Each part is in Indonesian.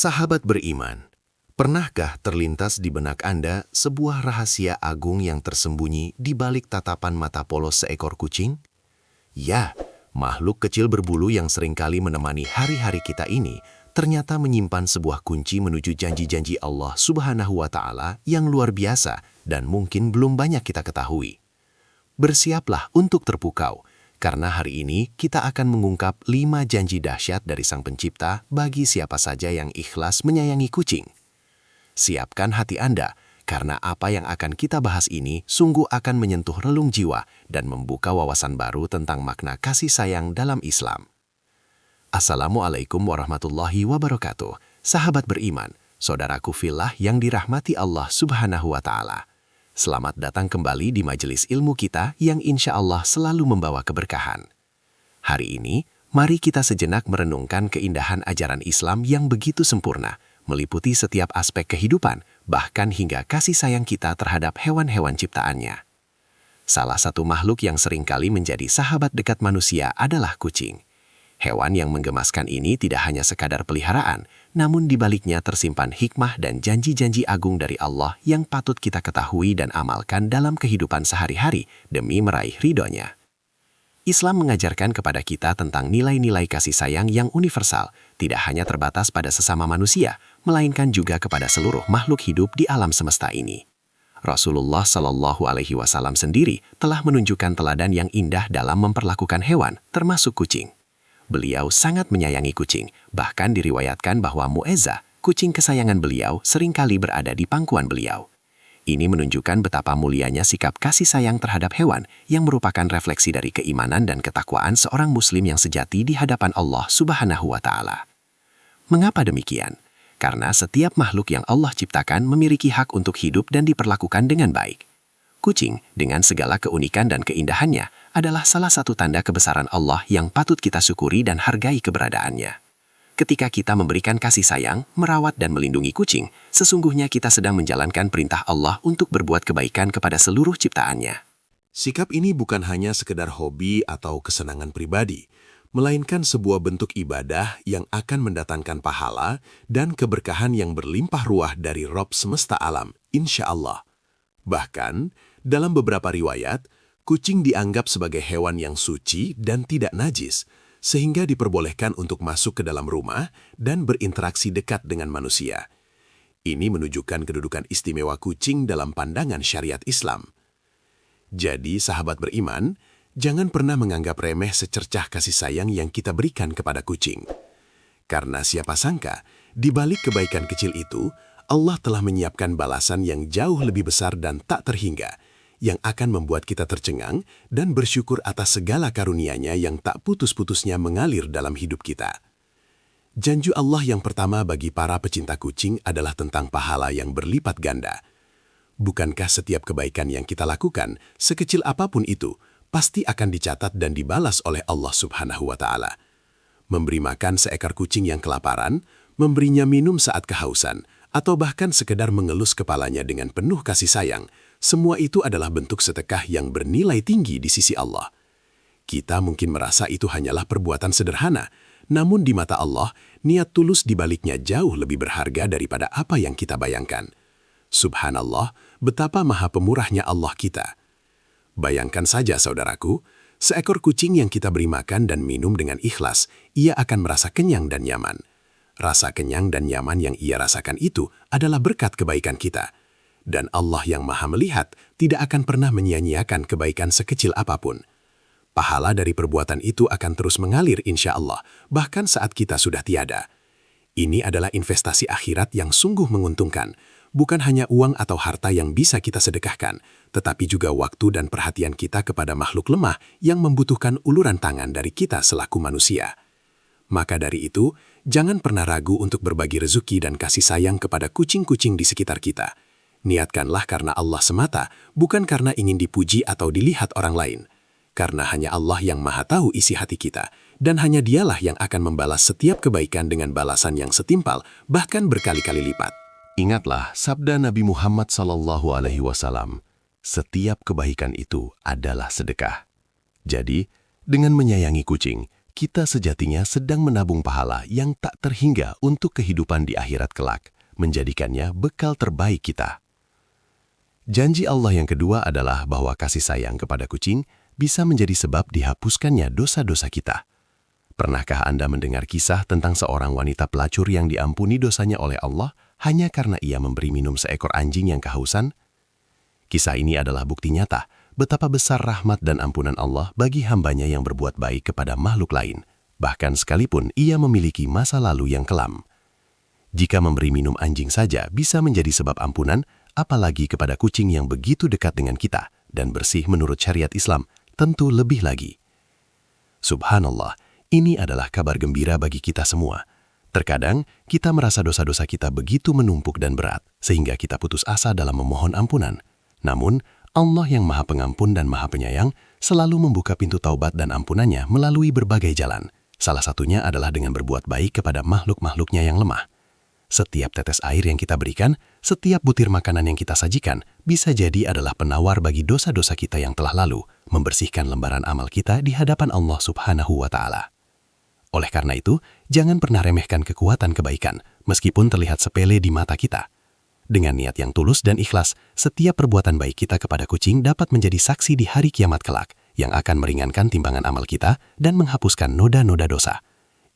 Sahabat beriman, pernahkah terlintas di benak Anda sebuah rahasia agung yang tersembunyi di balik tatapan mata polos seekor kucing? Ya, makhluk kecil berbulu yang seringkali menemani hari-hari kita ini ternyata menyimpan sebuah kunci menuju janji-janji Allah Subhanahu wa Ta'ala yang luar biasa dan mungkin belum banyak kita ketahui. Bersiaplah untuk terpukau, karena hari ini kita akan mengungkap 5 janji dahsyat dari Sang Pencipta bagi siapa saja yang ikhlas menyayangi kucing. Siapkan hati Anda, karena apa yang akan kita bahas ini sungguh akan menyentuh relung jiwa dan membuka wawasan baru tentang makna kasih sayang dalam Islam. Assalamualaikum warahmatullahi wabarakatuh, sahabat beriman, saudaraku fillah yang dirahmati Allah Subhanahu wa Ta'ala. Selamat datang kembali di majelis ilmu kita yang insya Allah selalu membawa keberkahan. Hari ini, mari kita sejenak merenungkan keindahan ajaran Islam yang begitu sempurna, meliputi setiap aspek kehidupan, bahkan hingga kasih sayang kita terhadap hewan-hewan ciptaannya. Salah satu makhluk yang seringkali menjadi sahabat dekat manusia adalah kucing. Hewan yang menggemaskan ini tidak hanya sekadar peliharaan, namun di baliknya tersimpan hikmah dan janji-janji agung dari Allah yang patut kita ketahui dan amalkan dalam kehidupan sehari-hari demi meraih ridhonya. Islam mengajarkan kepada kita tentang nilai-nilai kasih sayang yang universal, tidak hanya terbatas pada sesama manusia, melainkan juga kepada seluruh makhluk hidup di alam semesta ini. Rasulullah Shallallahu Alaihi Wasallam sendiri telah menunjukkan teladan yang indah dalam memperlakukan hewan, termasuk kucing. Beliau sangat menyayangi kucing, bahkan diriwayatkan bahwa Mu'ezzah, kucing kesayangan beliau, seringkali berada di pangkuan beliau. Ini menunjukkan betapa mulianya sikap kasih sayang terhadap hewan yang merupakan refleksi dari keimanan dan ketakwaan seorang muslim yang sejati di hadapan Allah Subhanahu wa Ta'ala. Mengapa demikian? Karena setiap makhluk yang Allah ciptakan memiliki hak untuk hidup dan diperlakukan dengan baik. Kucing, dengan segala keunikan dan keindahannya, adalah salah satu tanda kebesaran Allah yang patut kita syukuri dan hargai keberadaannya. Ketika kita memberikan kasih sayang, merawat dan melindungi kucing, sesungguhnya kita sedang menjalankan perintah Allah untuk berbuat kebaikan kepada seluruh ciptaannya. Sikap ini bukan hanya sekedar hobi atau kesenangan pribadi, melainkan sebuah bentuk ibadah yang akan mendatangkan pahala dan keberkahan yang berlimpah ruah dari Rabb semesta alam, insya Allah. Bahkan, dalam beberapa riwayat, kucing dianggap sebagai hewan yang suci dan tidak najis, sehingga diperbolehkan untuk masuk ke dalam rumah dan berinteraksi dekat dengan manusia. Ini menunjukkan kedudukan istimewa kucing dalam pandangan syariat Islam. Jadi, sahabat beriman, jangan pernah menganggap remeh secercah kasih sayang yang kita berikan kepada kucing. Karena siapa sangka, di balik kebaikan kecil itu, Allah telah menyiapkan balasan yang jauh lebih besar dan tak terhingga, yang akan membuat kita tercengang dan bersyukur atas segala karunia-Nya yang tak putus-putusnya mengalir dalam hidup kita. Janji Allah yang pertama bagi para pecinta kucing adalah tentang pahala yang berlipat ganda. Bukankah setiap kebaikan yang kita lakukan, sekecil apapun itu, pasti akan dicatat dan dibalas oleh Allah Subhanahu wa Ta'ala? Memberi makan seekor kucing yang kelaparan, memberinya minum saat kehausan, atau bahkan sekedar mengelus kepalanya dengan penuh kasih sayang, semua itu adalah bentuk sedekah yang bernilai tinggi di sisi Allah. Kita mungkin merasa itu hanyalah perbuatan sederhana, namun di mata Allah, niat tulus di baliknya jauh lebih berharga daripada apa yang kita bayangkan. Subhanallah, betapa maha pemurahnya Allah kita. Bayangkan saja saudaraku, seekor kucing yang kita beri makan dan minum dengan ikhlas, ia akan merasa kenyang dan nyaman. Rasa kenyang dan nyaman yang ia rasakan itu adalah berkat kebaikan kita. Dan Allah yang maha melihat tidak akan pernah menyia-nyiakan kebaikan sekecil apapun. Pahala dari perbuatan itu akan terus mengalir insya Allah, bahkan saat kita sudah tiada. Ini adalah investasi akhirat yang sungguh menguntungkan, bukan hanya uang atau harta yang bisa kita sedekahkan, tetapi juga waktu dan perhatian kita kepada makhluk lemah yang membutuhkan uluran tangan dari kita selaku manusia. Maka dari itu, jangan pernah ragu untuk berbagi rezeki dan kasih sayang kepada kucing-kucing di sekitar kita. Niatkanlah karena Allah semata, bukan karena ingin dipuji atau dilihat orang lain. Karena hanya Allah yang maha tahu isi hati kita, dan hanya Dialah yang akan membalas setiap kebaikan dengan balasan yang setimpal, bahkan berkali-kali lipat. Ingatlah sabda Nabi Muhammad Sallallahu Alaihi Wasallam, setiap kebaikan itu adalah sedekah. Jadi, dengan menyayangi kucing, kita sejatinya sedang menabung pahala yang tak terhingga untuk kehidupan di akhirat kelak, menjadikannya bekal terbaik kita. Janji Allah yang kedua adalah bahwa kasih sayang kepada kucing bisa menjadi sebab dihapuskannya dosa-dosa kita. Pernahkah Anda mendengar kisah tentang seorang wanita pelacur yang diampuni dosanya oleh Allah hanya karena ia memberi minum seekor anjing yang kehausan? Kisah ini adalah bukti nyata betapa besar rahmat dan ampunan Allah bagi hambanya yang berbuat baik kepada makhluk lain, bahkan sekalipun ia memiliki masa lalu yang kelam. Jika memberi minum anjing saja bisa menjadi sebab ampunan, apalagi kepada kucing yang begitu dekat dengan kita dan bersih menurut syariat Islam, tentu lebih lagi. Subhanallah, ini adalah kabar gembira bagi kita semua. Terkadang, kita merasa dosa-dosa kita begitu menumpuk dan berat, sehingga kita putus asa dalam memohon ampunan. Namun, Allah yang Maha Pengampun dan Maha Penyayang selalu membuka pintu taubat dan ampunannya melalui berbagai jalan. Salah satunya adalah dengan berbuat baik kepada makhluk-makhluknya yang lemah. Setiap tetes air yang kita berikan, setiap butir makanan yang kita sajikan, bisa jadi adalah penawar bagi dosa-dosa kita yang telah lalu, membersihkan lembaran amal kita di hadapan Allah Subhanahu wa Ta'ala. Oleh karena itu, jangan pernah remehkan kekuatan kebaikan, meskipun terlihat sepele di mata kita. Dengan niat yang tulus dan ikhlas, setiap perbuatan baik kita kepada kucing dapat menjadi saksi di hari kiamat kelak, yang akan meringankan timbangan amal kita dan menghapuskan noda-noda dosa.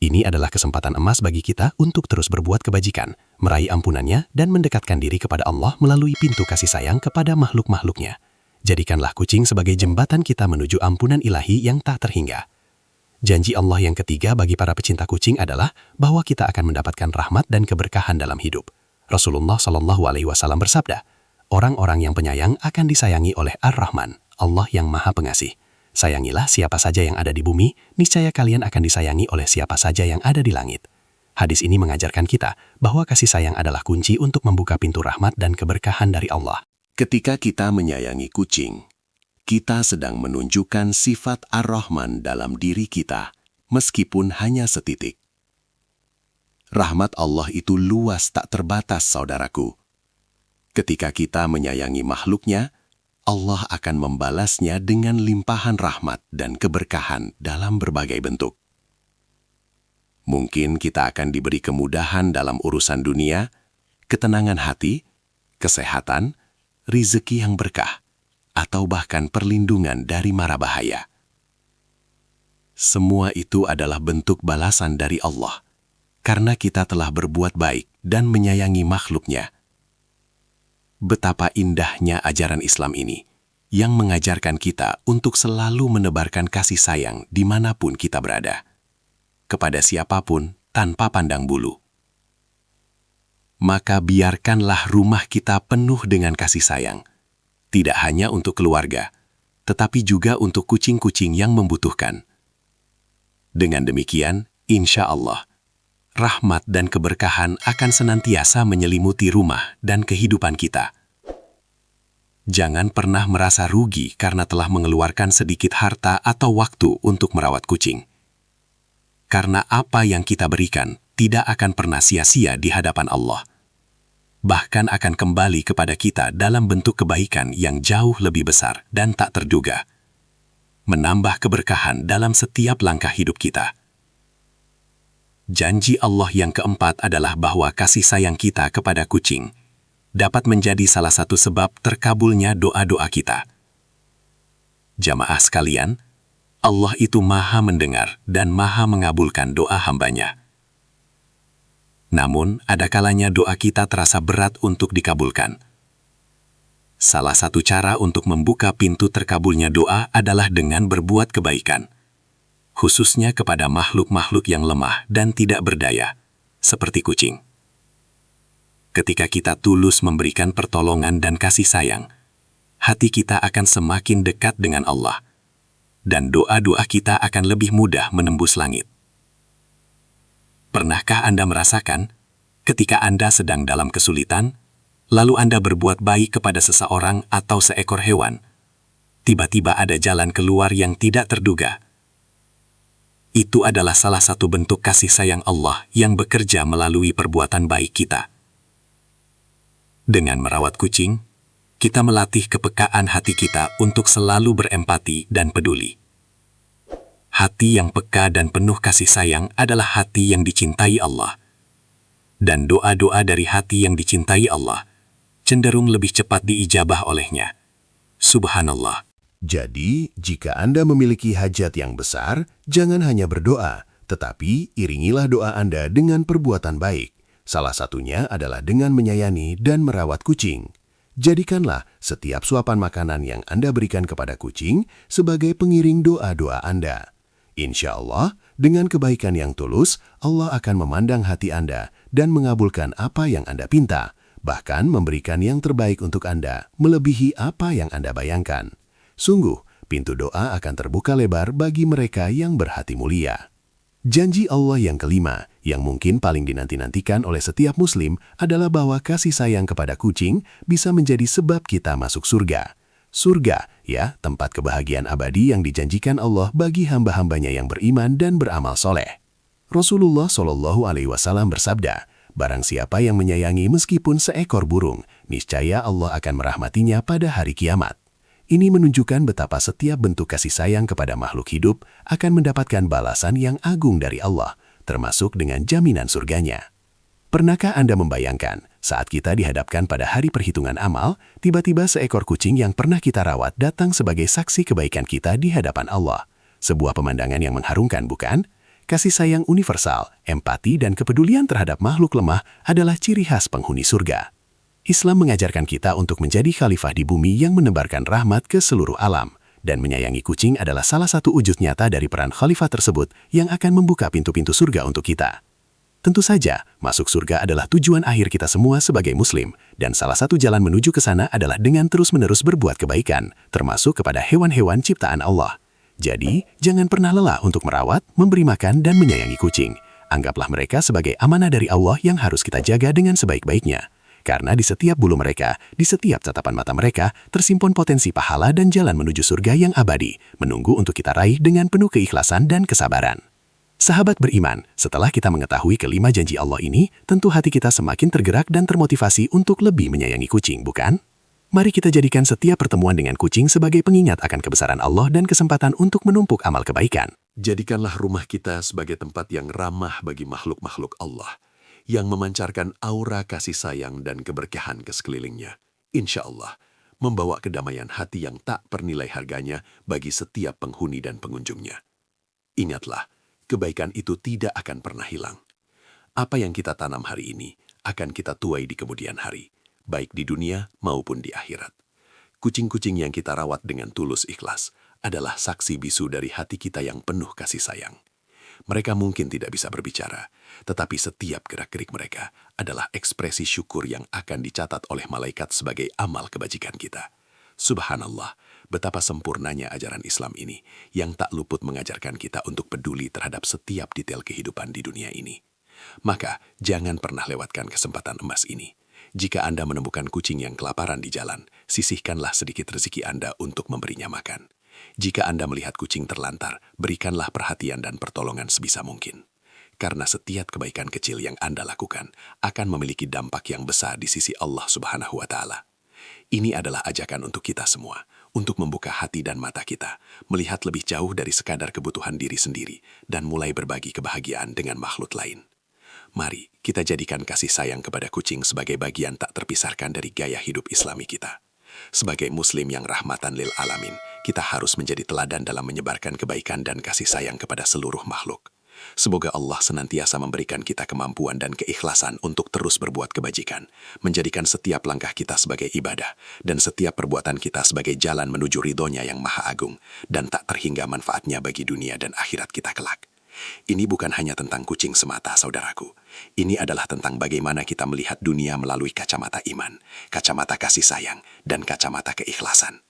Ini adalah kesempatan emas bagi kita untuk terus berbuat kebajikan, meraih ampunannya, dan mendekatkan diri kepada Allah melalui pintu kasih sayang kepada makhluk-makhluknya. Jadikanlah kucing sebagai jembatan kita menuju ampunan ilahi yang tak terhingga. Janji Allah yang ketiga bagi para pecinta kucing adalah bahwa kita akan mendapatkan rahmat dan keberkahan dalam hidup. Rasulullah SAW bersabda, orang-orang yang penyayang akan disayangi oleh Ar-Rahman, Allah yang Maha Pengasih. Sayangilah siapa saja yang ada di bumi, niscaya kalian akan disayangi oleh siapa saja yang ada di langit. Hadis ini mengajarkan kita bahwa kasih sayang adalah kunci untuk membuka pintu rahmat dan keberkahan dari Allah. Ketika kita menyayangi kucing, kita sedang menunjukkan sifat Ar-Rahman dalam diri kita, meskipun hanya setitik. Rahmat Allah itu luas tak terbatas, saudaraku. Ketika kita menyayangi makhluknya, Allah akan membalasnya dengan limpahan rahmat dan keberkahan dalam berbagai bentuk. Mungkin kita akan diberi kemudahan dalam urusan dunia, ketenangan hati, kesehatan, rizki yang berkah, atau bahkan perlindungan dari mara bahaya. Semua itu adalah bentuk balasan dari Allah, karena kita telah berbuat baik dan menyayangi makhluknya. Betapa indahnya ajaran Islam ini, yang mengajarkan kita untuk selalu menebarkan kasih sayang dimanapun kita berada, kepada siapapun tanpa pandang bulu. Maka biarkanlah rumah kita penuh dengan kasih sayang, tidak hanya untuk keluarga, tetapi juga untuk kucing-kucing yang membutuhkan. Dengan demikian, insya Allah, rahmat dan keberkahan akan senantiasa menyelimuti rumah dan kehidupan kita. Jangan pernah merasa rugi karena telah mengeluarkan sedikit harta atau waktu untuk merawat kucing. Karena apa yang kita berikan tidak akan pernah sia-sia di hadapan Allah. Bahkan akan kembali kepada kita dalam bentuk kebaikan yang jauh lebih besar dan tak terduga. Menambah keberkahan dalam setiap langkah hidup kita. Janji Allah yang keempat adalah bahwa kasih sayang kita kepada kucing dapat menjadi salah satu sebab terkabulnya doa-doa kita. Jamaah sekalian, Allah itu Maha mendengar dan Maha mengabulkan doa hambanya. Namun, ada kalanya doa kita terasa berat untuk dikabulkan. Salah satu cara untuk membuka pintu terkabulnya doa adalah dengan berbuat kebaikan, khususnya kepada makhluk-makhluk yang lemah dan tidak berdaya, seperti kucing. Ketika kita tulus memberikan pertolongan dan kasih sayang, hati kita akan semakin dekat dengan Allah, dan doa-doa kita akan lebih mudah menembus langit. Pernahkah Anda merasakan, ketika Anda sedang dalam kesulitan, lalu Anda berbuat baik kepada seseorang atau seekor hewan, tiba-tiba ada jalan keluar yang tidak terduga? Itu adalah salah satu bentuk kasih sayang Allah yang bekerja melalui perbuatan baik kita. Dengan merawat kucing, kita melatih kepekaan hati kita untuk selalu berempati dan peduli. Hati yang peka dan penuh kasih sayang adalah hati yang dicintai Allah. Dan doa-doa dari hati yang dicintai Allah cenderung lebih cepat diijabah olehnya. Subhanallah. Jadi, jika Anda memiliki hajat yang besar, jangan hanya berdoa, tetapi iringilah doa Anda dengan perbuatan baik. Salah satunya adalah dengan menyayangi dan merawat kucing. Jadikanlah setiap suapan makanan yang Anda berikan kepada kucing sebagai pengiring doa-doa Anda. Insya Allah, dengan kebaikan yang tulus, Allah akan memandang hati Anda dan mengabulkan apa yang Anda pinta, bahkan memberikan yang terbaik untuk Anda, melebihi apa yang Anda bayangkan. Sungguh, pintu doa akan terbuka lebar bagi mereka yang berhati mulia. Janji Allah yang kelima, yang mungkin paling dinanti-nantikan oleh setiap muslim, adalah bahwa kasih sayang kepada kucing bisa menjadi sebab kita masuk surga. Surga, ya, tempat kebahagiaan abadi yang dijanjikan Allah bagi hamba-hambanya yang beriman dan beramal soleh. Rasulullah Shallallahu Alaihi Wasallam bersabda, barang siapa yang menyayangi meskipun seekor burung, niscaya Allah akan merahmatinya pada hari kiamat. Ini menunjukkan betapa setiap bentuk kasih sayang kepada makhluk hidup akan mendapatkan balasan yang agung dari Allah, termasuk dengan jaminan surganya. Pernahkah Anda membayangkan, saat kita dihadapkan pada hari perhitungan amal, tiba-tiba seekor kucing yang pernah kita rawat datang sebagai saksi kebaikan kita di hadapan Allah? Sebuah pemandangan yang mengharumkan, bukan? Kasih sayang universal, empati, dan kepedulian terhadap makhluk lemah adalah ciri khas penghuni surga. Islam mengajarkan kita untuk menjadi khalifah di bumi yang menebarkan rahmat ke seluruh alam, dan menyayangi kucing adalah salah satu wujud nyata dari peran khalifah tersebut yang akan membuka pintu-pintu surga untuk kita. Tentu saja, masuk surga adalah tujuan akhir kita semua sebagai muslim, dan salah satu jalan menuju ke sana adalah dengan terus-menerus berbuat kebaikan, termasuk kepada hewan-hewan ciptaan Allah. Jadi, jangan pernah lelah untuk merawat, memberi makan, dan menyayangi kucing. Anggaplah mereka sebagai amanah dari Allah yang harus kita jaga dengan sebaik-baiknya. Karena di setiap bulu mereka, di setiap tatapan mata mereka, tersimpan potensi pahala dan jalan menuju surga yang abadi, menunggu untuk kita raih dengan penuh keikhlasan dan kesabaran. Sahabat beriman, setelah kita mengetahui kelima janji Allah ini, tentu hati kita semakin tergerak dan termotivasi untuk lebih menyayangi kucing, bukan? Mari kita jadikan setiap pertemuan dengan kucing sebagai pengingat akan kebesaran Allah dan kesempatan untuk menumpuk amal kebaikan. Jadikanlah rumah kita sebagai tempat yang ramah bagi makhluk-makhluk Allah, yang memancarkan aura kasih sayang dan keberkahan ke sekelilingnya. Insya Allah, membawa kedamaian hati yang tak bernilai harganya bagi setiap penghuni dan pengunjungnya. Ingatlah, kebaikan itu tidak akan pernah hilang. Apa yang kita tanam hari ini akan kita tuai di kemudian hari, baik di dunia maupun di akhirat. Kucing-kucing yang kita rawat dengan tulus ikhlas adalah saksi bisu dari hati kita yang penuh kasih sayang. Mereka mungkin tidak bisa berbicara, tetapi setiap gerak-gerik mereka adalah ekspresi syukur yang akan dicatat oleh malaikat sebagai amal kebajikan kita. Subhanallah, betapa sempurnanya ajaran Islam ini yang tak luput mengajarkan kita untuk peduli terhadap setiap detail kehidupan di dunia ini. Maka, jangan pernah lewatkan kesempatan emas ini. Jika Anda menemukan kucing yang kelaparan di jalan, sisihkanlah sedikit rezeki Anda untuk memberinya makan. Jika Anda melihat kucing terlantar, berikanlah perhatian dan pertolongan sebisa mungkin. Karena setiap kebaikan kecil yang Anda lakukan akan memiliki dampak yang besar di sisi Allah Subhanahu wa Ta'ala. Ini adalah ajakan untuk kita semua, untuk membuka hati dan mata kita, melihat lebih jauh dari sekadar kebutuhan diri sendiri, dan mulai berbagi kebahagiaan dengan makhluk lain. Mari kita jadikan kasih sayang kepada kucing sebagai bagian tak terpisahkan dari gaya hidup Islami kita. Sebagai muslim yang rahmatan lil alamin, kita harus menjadi teladan dalam menyebarkan kebaikan dan kasih sayang kepada seluruh makhluk. Semoga Allah senantiasa memberikan kita kemampuan dan keikhlasan untuk terus berbuat kebajikan, menjadikan setiap langkah kita sebagai ibadah, dan setiap perbuatan kita sebagai jalan menuju ridhonya yang maha agung, dan tak terhingga manfaatnya bagi dunia dan akhirat kita kelak. Ini bukan hanya tentang kucing semata, saudaraku. Ini adalah tentang bagaimana kita melihat dunia melalui kacamata iman, kacamata kasih sayang, dan kacamata keikhlasan.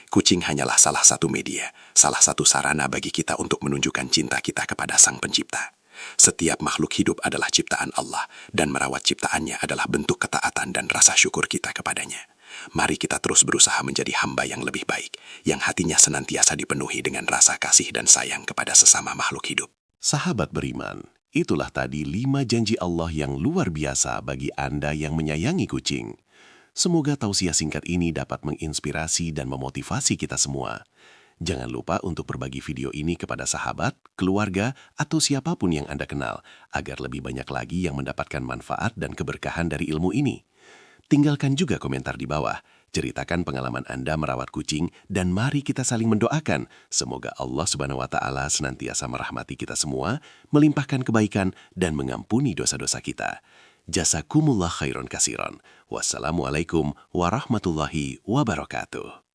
Kucing hanyalah salah satu media, salah satu sarana bagi kita untuk menunjukkan cinta kita kepada Sang Pencipta. Setiap makhluk hidup adalah ciptaan Allah, dan merawat ciptaannya adalah bentuk ketaatan dan rasa syukur kita kepadanya. Mari kita terus berusaha menjadi hamba yang lebih baik, yang hatinya senantiasa dipenuhi dengan rasa kasih dan sayang kepada sesama makhluk hidup. Sahabat beriman, itulah tadi 5 janji Allah yang luar biasa bagi Anda yang menyayangi kucing. Semoga tausiah singkat ini dapat menginspirasi dan memotivasi kita semua. Jangan lupa untuk berbagi video ini kepada sahabat, keluarga, atau siapapun yang Anda kenal, agar lebih banyak lagi yang mendapatkan manfaat dan keberkahan dari ilmu ini. Tinggalkan juga komentar di bawah. Ceritakan pengalaman Anda merawat kucing dan mari kita saling mendoakan. Semoga Allah Subhanahu wa Ta'ala senantiasa merahmati kita semua, melimpahkan kebaikan dan mengampuni dosa-dosa kita. Jazakumullah khairan kasiran. Wassalamualaikum warahmatullahi wabarakatuh.